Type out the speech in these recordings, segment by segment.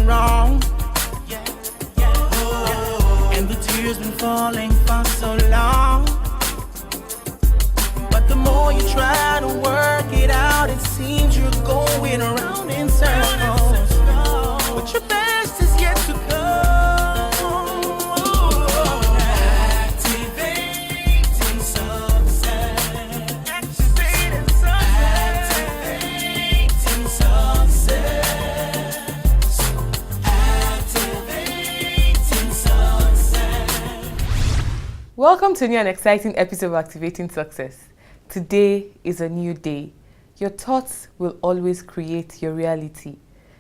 wrong. And the tears been falling for so long. But the more you try to work it out, it seems you're going around in circles. But your best is yet to come. Activating success. Activating success. Activating success. Activating success. Welcome to a new and exciting episode of Activating Success. Today is a new day. Your thoughts will always create your reality.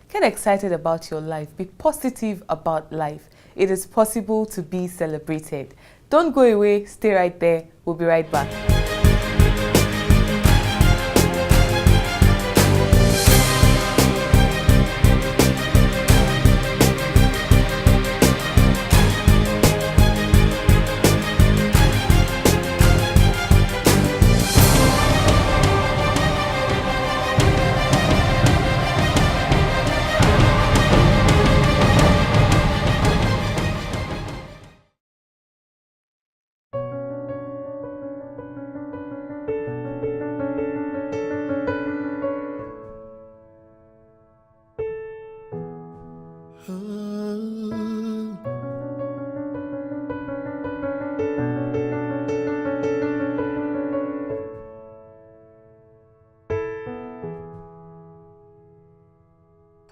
Get excited about your life. Be positive about life. It is possible to be celebrated. Don't go away. Stay right there. We'll be right back.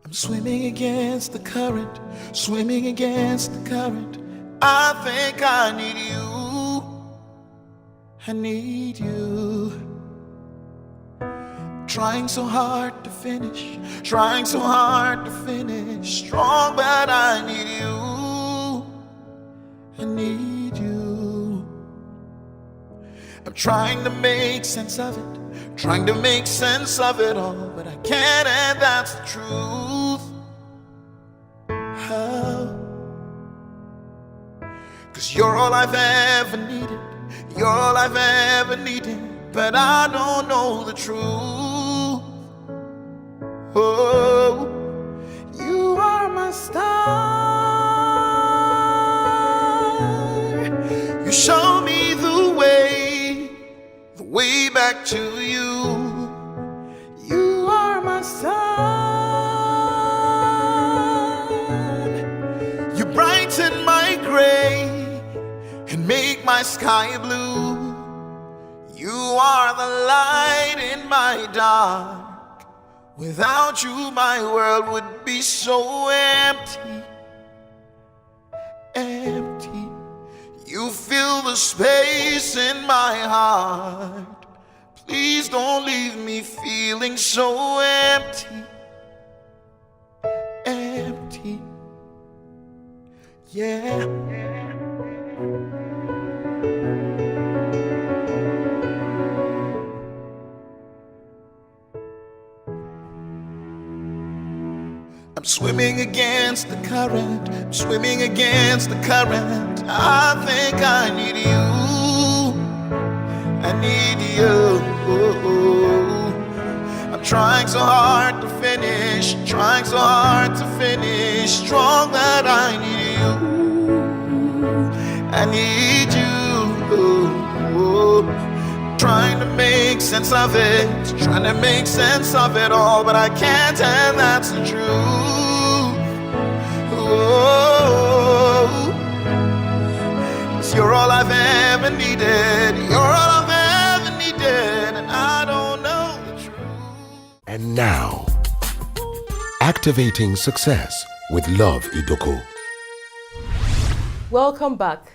I'm swimming against the current, swimming against the current. I think I need you. I need you. Trying so hard to finish, trying so hard to finish strong, but I need you. I need you. I'm trying to make sense of it, trying to make sense of it all, but I can't, and that's the truth. How? 'Cause you're all I've ever needed, you're all I've ever needed, but I don't know the truth. Oh, you are my star. You show me the way back to you. You are my sun. You brighten my gray and make my sky blue. You are the light in my dark. Without you, my world would be so empty, empty. You fill the space in my heart. Please don't leave me feeling so empty, empty. Yeah. I'm swimming against the current, I'm swimming against the current. I think I need you. I need you. I'm trying so hard to finish, trying so hard to finish strong, that I need you. I need you. Trying to make sense of it, trying to make sense of it all, but I can't, and that's the truth. Oh, 'cause you're all I've ever needed, you're all I've ever needed, and I don't know the truth. And now, Activating Success with Love Idoko. Welcome back.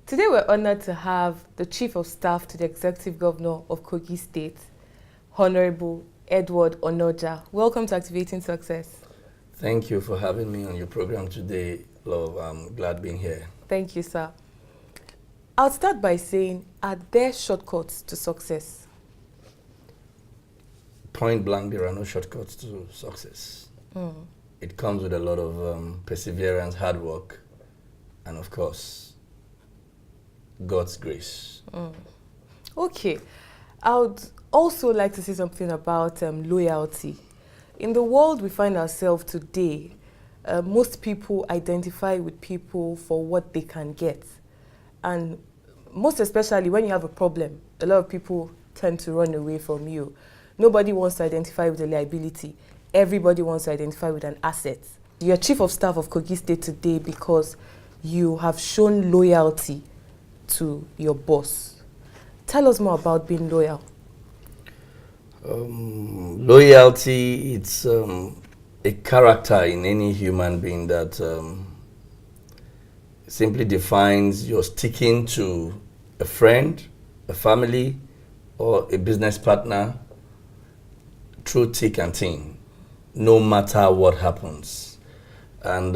Today we're honored to have the Chief of Staff to the Executive Governor of Kogi State, Honorable Edward Onoja. Welcome to Activating Success. Thank you for having me on your program today, Love. I'm glad being here. Thank you, sir. I'll start by saying, are there shortcuts to success? Point blank, there are no shortcuts to success. It comes with a lot of perseverance, hard work, and of course, God's grace. Okay. I would also like to say something about loyalty. In the world we find ourselves today, most people identify with people for what they can get. And most especially when you have a problem, a lot of people tend to run away from you. Nobody wants to identify with a liability. Everybody wants to identify with an asset. You're Chief of Staff of Kogi State today because you have shown loyalty to your boss. Tell us more about being loyal. Loyalty, it's a character in any human being that simply defines your sticking to a friend, a family, or a business partner through thick and thin, no matter what happens. And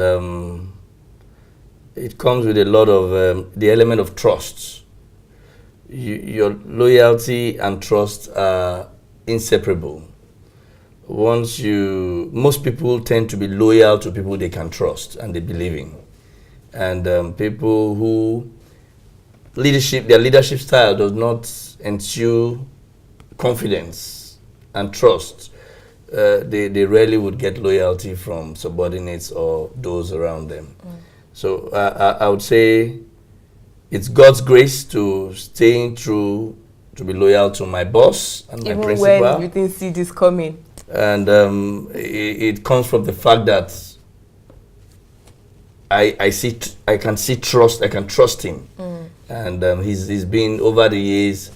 it comes with a lot of the element of trust. Your loyalty and trust are inseparable. Most people tend to be loyal to people they can trust and they believe in. And people who their leadership style does not ensure confidence and trust, they rarely would get loyalty from subordinates or those around them. So I would say it's God's grace to staying true, to be loyal to my boss and my principal. Even when you didn't see this coming. And it comes from the fact that I can see trust, I can trust him. And he's been, over the years,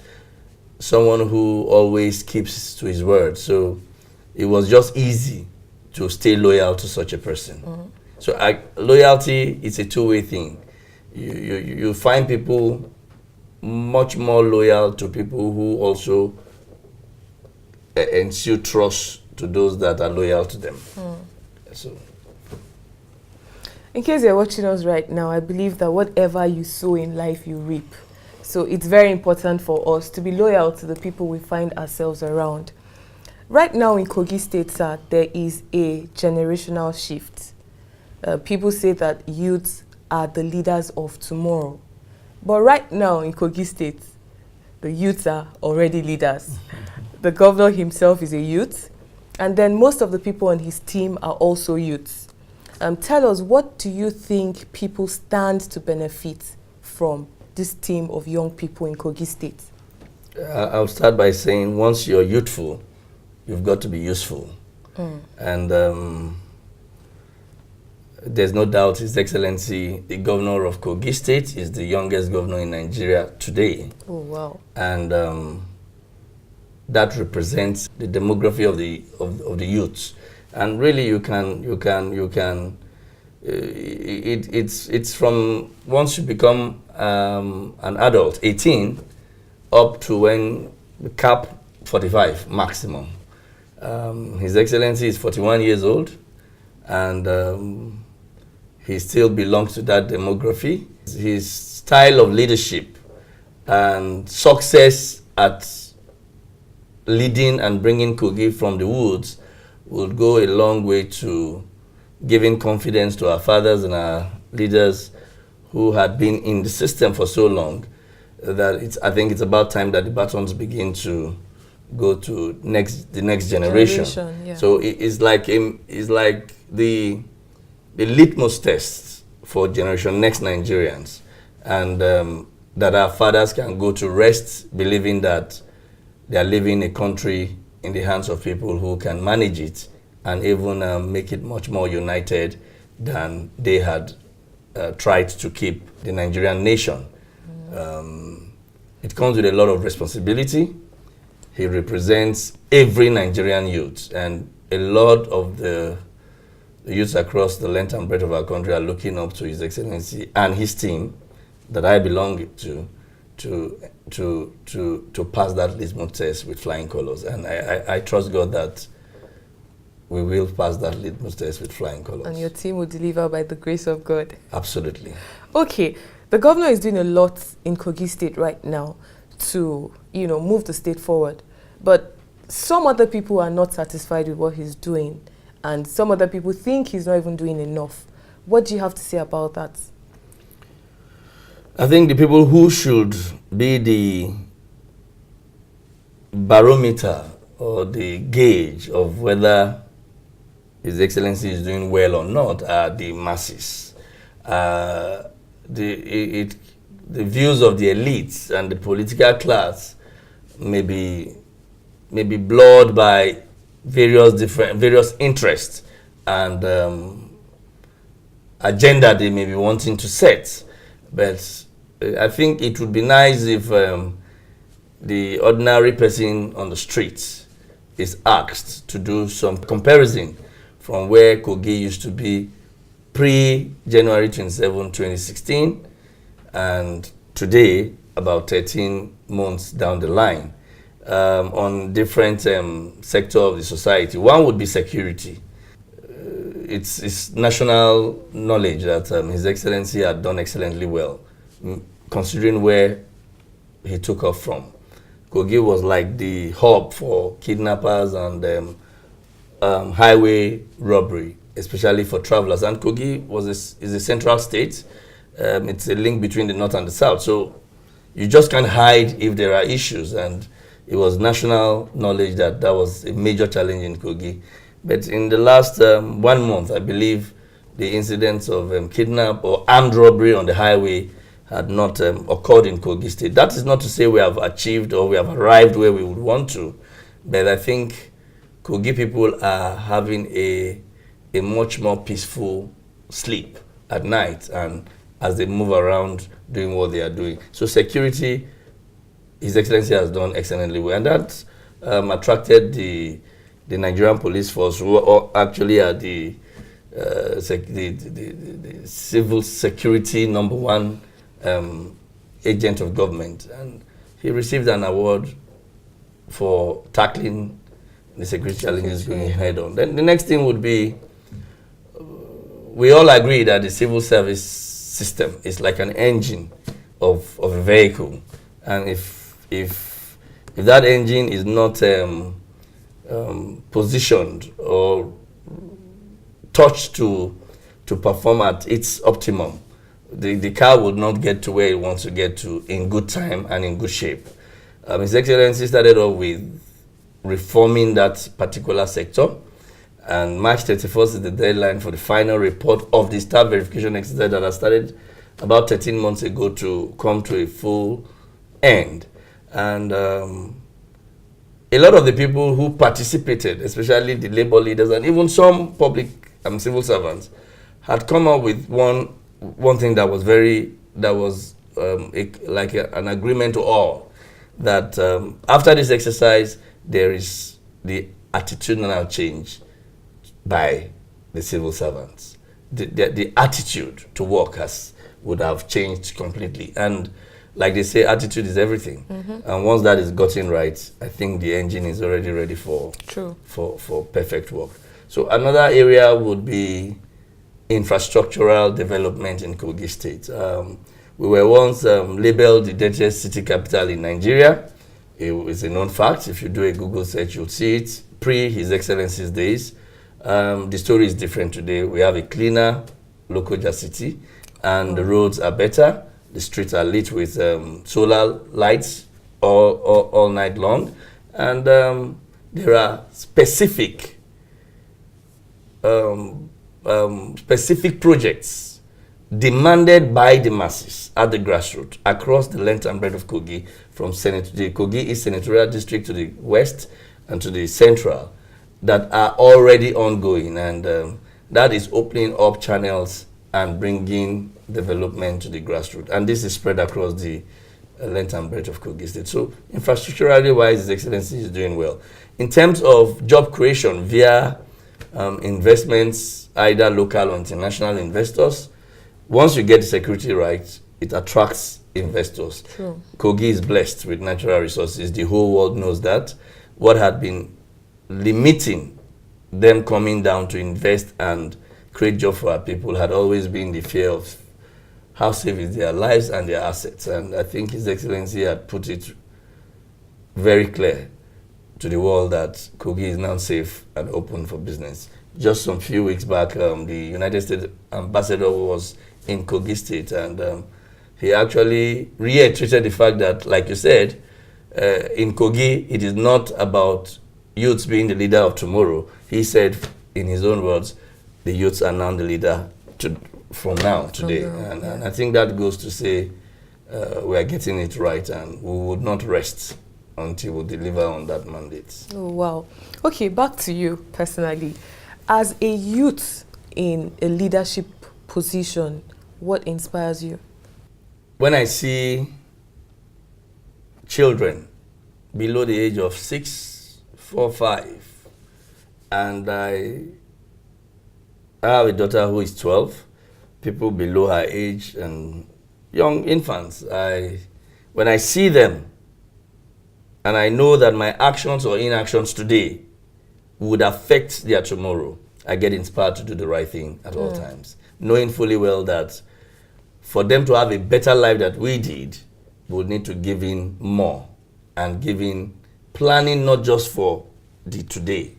someone who always keeps to his word. So it was just easy to stay loyal to such a person. So loyalty is a two-way thing. You find people much more loyal to people who also ensure trust to those that are loyal to them. So, in case you're watching us right now, I believe that whatever you sow in life, you reap. So it's very important for us to be loyal to the people we find ourselves around. Right now in Kogi State, sir, there is a generational shift. People say that youths are the leaders of tomorrow. But right now in Kogi State, the youths are already leaders. The governor himself is a youth, and then most of the people on his team are also youths. Tell us, what do you think people stand to benefit from this team of young people in Kogi State? I'll start by saying, once you're youthful, you've got to be useful. And there's no doubt His Excellency, the governor of Kogi State, is the youngest governor in Nigeria today. Oh, wow. And that represents the demography of the youths. And really, it's from once you become an adult, 18, up to when the cap 45 maximum. His Excellency is 41 years old, and he still belongs to that demography. His style of leadership and success at leading and bringing Kogi from the woods will go a long way to giving confidence to our fathers and our leaders who had been in the system for so long that I think it's about time that the batons begin to go to the next generation. Yeah. So it's like the litmus test for generation next Nigerians, and that our fathers can go to rest believing that they are living a country in the hands of people who can manage it and even make it much more united than they had tried to keep the Nigerian nation. It comes with a lot of responsibility. He represents every Nigerian youth, and a lot of the youths across the length and breadth of our country are looking up to His Excellency and his team that I belong to pass that litmus test with flying colors. And I trust God that we will pass that litmus test with flying colors. And your team will deliver by the grace of God. Absolutely. Okay, the governor is doing a lot in Kogi State right now to, move the state forward. But some other people are not satisfied with what he's doing, and some other people think he's not even doing enough. What do you have to say about that? I think the people who should be the barometer or the gauge of whether His Excellency is doing well or not are the masses. The views of the elites and the political class may be blurred by various interests and agenda they may be wanting to set. But I think it would be nice if the ordinary person on the streets is asked to do some comparison from where Kogi used to be pre-January 27, 2016, and today, about 13 months down the line, on different sectors of the society. One would be security. It's national knowledge that His Excellency had done excellently well, considering where he took off from. Kogi was like the hub for kidnappers and highway robbery, especially for travelers. And Kogi is a central state. It's a link between the north and the south. So you just can't hide if there are issues. And it was national knowledge that was a major challenge in Kogi. But in the last 1 month, I believe the incidents of kidnap or armed robbery on the highway had not occurred in Kogi State. That is not to say we have achieved or we have arrived where we would want to, but I think Kogi people are having a much more peaceful sleep at night and as they move around doing what they are doing. So security, His Excellency has done excellently well, and that attracted the Nigerian police force, who actually are the civil security #1 agent of government, and he received an award for tackling the security challenges going head on. Then the next thing would be, we all agree that the civil service system is like an engine of a vehicle, and if that engine is not positioned or touched to perform at its optimum, the car will not get to where it wants to get to in good time and in good shape. His Excellency started off with reforming that particular sector, and March 31st is the deadline for the final report of the staff verification exercise that has started about 13 months ago to come to a full end. And a lot of the people who participated, especially the labor leaders and even some public civil servants, had come up with one thing that was an agreement to all, that after this exercise there is the attitudinal change by the civil servants. The attitude to work would have changed completely, and like they say, attitude is everything. And once that is gotten right, I think the engine is already ready for perfect work. So another area would be infrastructural development in Kogi State. We were once labeled the dirtiest city capital in Nigeria. It's a known fact. If you do a Google search, you'll see it. Pre His Excellency's days. The story is different today. We have a cleaner Lokoja city, and the roads are better. The streets are lit with solar lights all night long, and there are specific projects demanded by the masses at the grassroots across the length and breadth of Kogi, from the Kogi East Senatorial District to the west and to the central, that are already ongoing, and that is opening up channels and bringing development to the grassroots. And this is spread across the length and breadth of Kogi State. So infrastructurally wise, His Excellency is doing well. In terms of job creation via investments, either local or international investors, once you get the security right, it attracts investors. True. Kogi is blessed with natural resources. The whole world knows that. What had been limiting them coming down to invest and create jobs for our people had always been the fear of how safe is their lives and their assets. And I think His Excellency had put it very clear to the world that Kogi is now safe and open for business. Just some few weeks back, the United States ambassador was in Kogi State, and he actually reiterated the fact that, like you said, in Kogi, it is not about youths being the leader of tomorrow. He said in his own words, the youths are now the leader from now, today. And I think that goes to say we are getting it right, and we would not rest until we deliver on that mandate. Oh, wow. Okay, back to you personally. As a youth in a leadership position, what inspires you? When I see children below the age of 6, 4, 5, and I have a daughter who is 12, people below her age and young infants, when I see them and I know that my actions or inactions today would affect their tomorrow, I get inspired to do the right thing at all times, knowing fully well that for them to have a better life that we did, we would need to give in more and planning not just for the today,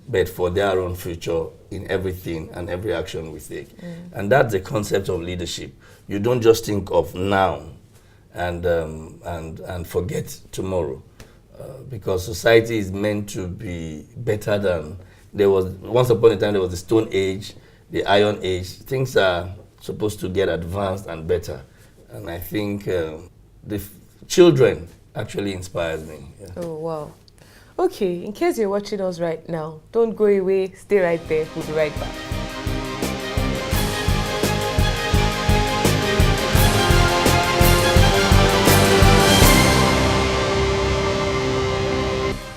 but for their own future in everything and every action we take. And that's the concept of leadership. You don't just think of now and forget tomorrow, because society is meant to be better than there was. Once upon a time, there was the Stone Age, the Iron Age. Things are supposed to get advanced and better, and I think the children actually inspires me. Yeah. Oh, wow. Okay, in case you're watching us right now, don't go away, stay right there, we'll be right back.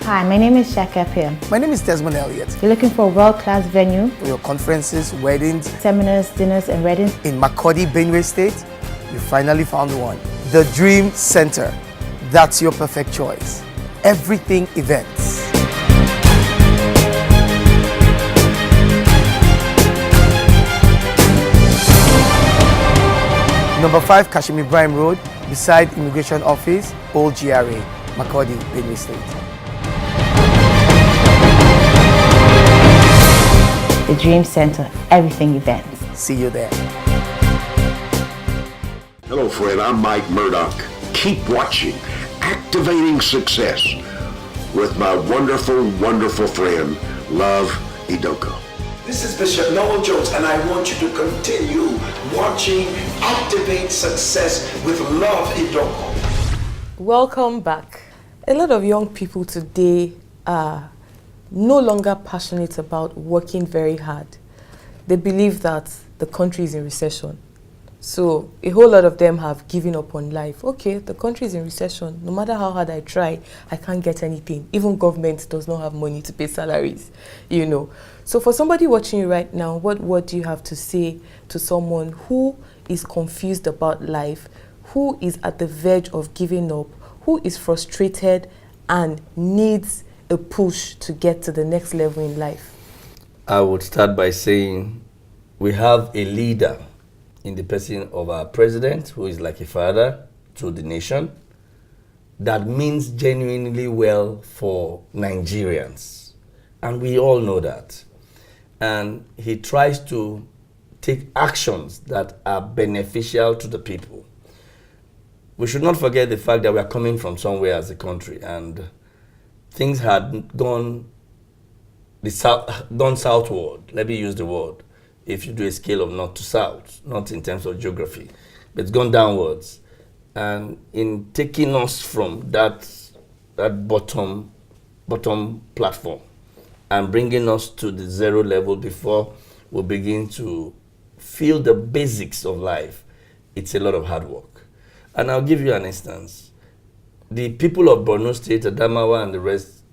Hi, my name is Shaka Pia. My name is Desmond Elliott. You're looking for a world-class venue For your conferences, weddings seminars, dinners, and weddings. in Makodi, Benue State, you finally found one. The Dream Center. That's your perfect choice. Everything events. Number 5 Kashmir Ibrahim Road, beside Immigration Office, Old GRA, Makodi, Benue State. The Dream Center, everything events. See you there. Hello, friend. I'm Mike Murdoch. Keep watching Activating Success with my wonderful, wonderful friend, Love Idoko. This is Bishop Noel Jones, and I want you to continue watching Activate Success with Love Idoko. Welcome back. A lot of young people today are no longer passionate about working very hard. They believe that the country is in recession. So a whole lot of them have given up on life. Okay, the country is in recession. No matter how hard I try, I can't get anything. Even government does not have money to pay salaries, you know. So for somebody watching you right now, what word do you have to say to someone who is confused about life, who is at the verge of giving up, who is frustrated and needs a push to get to the next level in life? I would start by saying we have a leader in the person of our president, who is like a father to the nation, that means genuinely well for Nigerians. And we all know that. And he tries to take actions that are beneficial to the people. We should not forget the fact that we are coming from somewhere as a country, and things had gone southward. Let me use the word. If you do a scale of north to south, not in terms of geography, but it's gone downwards. And in taking us from that bottom platform and bringing us to the zero level before we begin to feel the basics of life, it's a lot of hard work. And I'll give you an instance. The people of Borno State, Adamawa and the rest,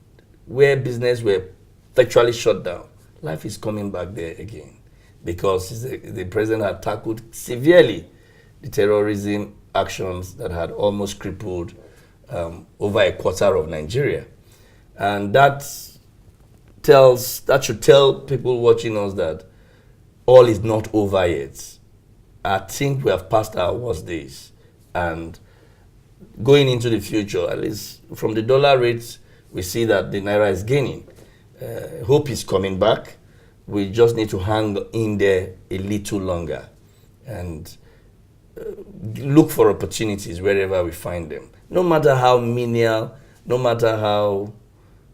where business were virtually shut down, life is coming back there again, because the president had tackled severely the terrorism actions that had almost crippled over a quarter of Nigeria. And that should tell people watching us that all is not over yet. I think we have passed our worst days. And going into the future, at least from the dollar rates, we see that the Naira is gaining. Hope is coming back. We just need to hang in there a little longer and look for opportunities wherever we find them. No matter how menial, no matter how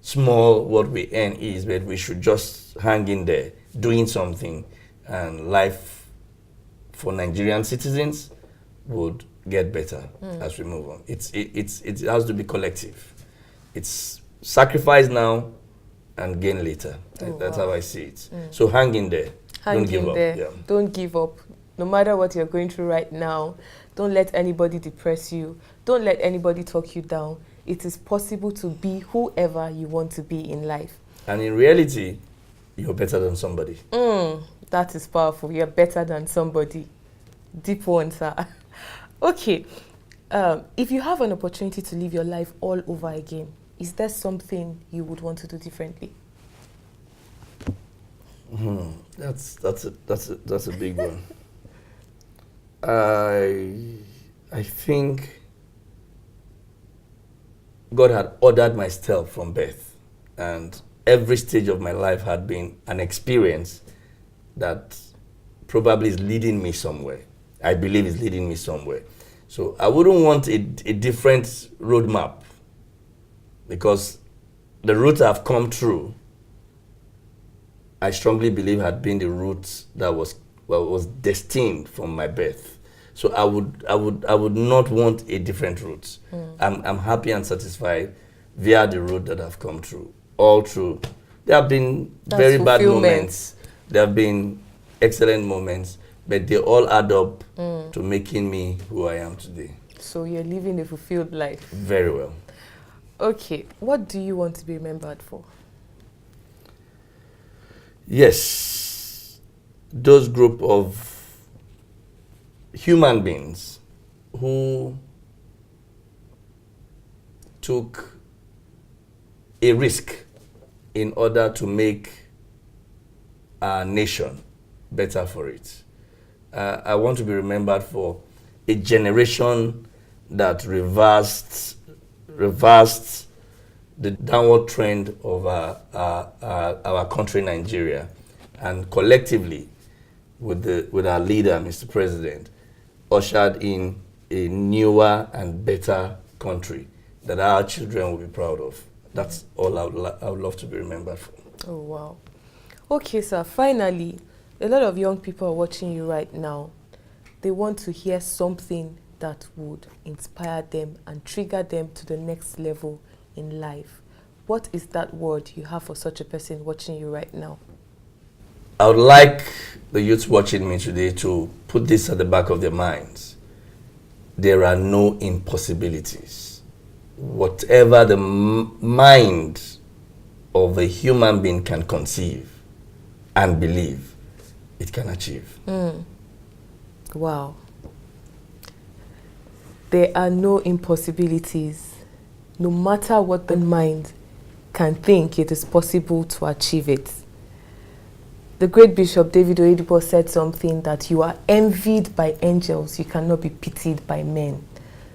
small what we earn is, but we should just hang in there, doing something, and life for Nigerian citizens would get better as we move on. It has to be collective. It's sacrifice now and gain later. That's how I see it. So hang in there. Don't give up. Yeah. Don't give up. No matter what you're going through right now, don't let anybody depress you. Don't let anybody talk you down. It is possible to be whoever you want to be in life. And in reality, you're better than somebody. That is powerful. You're better than somebody. Deep one, sir. Okay. If you have an opportunity to live your life all over again, is there something you would want to do differently? That's a big one. I think God had ordered my steps from birth, and every stage of my life had been an experience that probably is leading me somewhere. I believe is leading me somewhere. So I wouldn't want a different roadmap, because the route I've come through, I strongly believe had been the route that was destined from my birth. So I would not want a different route. I'm happy and satisfied via the route that I've come through. All through. There have been very bad moments. There have been excellent moments, but they all add up to making me who I am today. So you're living a fulfilled life. Very well. Okay, what do you want to be remembered for? Yes, those group of human beings who took a risk in order to make our nation better for it. I want to be remembered for a generation that reversed the downward trend of our country, Nigeria, and collectively, with our leader, Mr. President, ushered in a newer and better country that our children will be proud of. That's all I would love to be remembered for. Oh, wow. Okay, sir, finally, a lot of young people are watching you right now. They want to hear something that would inspire them and trigger them to the next level in life. What is that word you have for such a person watching you right now? I would like the youth watching me today to put this at the back of their minds. There are no impossibilities. Whatever the mind of a human being can conceive and believe, it can achieve. Wow. There are no impossibilities. No matter what the mind can think, it is possible to achieve it. The great Bishop David Oyedepo said something that you are envied by angels, you cannot be pitied by men.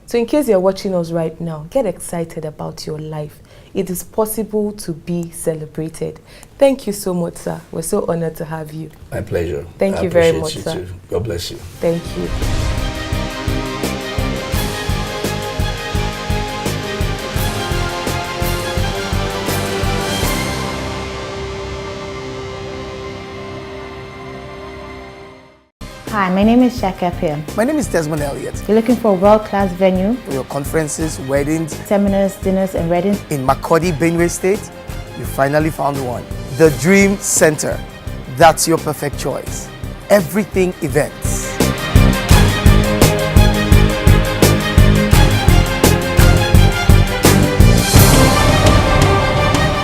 So in case you're watching us right now, get excited about your life. It is possible to be celebrated. Thank you so much, sir. We're so honored to have you. My pleasure. Thank you very much, you sir. Too. God bless you. Thank you. Hi, my name is Shaka Pia. My name is Desmond Elliott. You're looking for a world-class venue For your conferences, weddings, seminars, dinners, and weddings. in Kogi, Benue State, you finally found one. The Dream Center. That's your perfect choice. Everything events.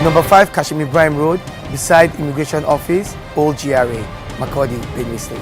Number 5 Kashim Ibrahim Road, beside Immigration Office, Old GRA, Makurdi, Benue State.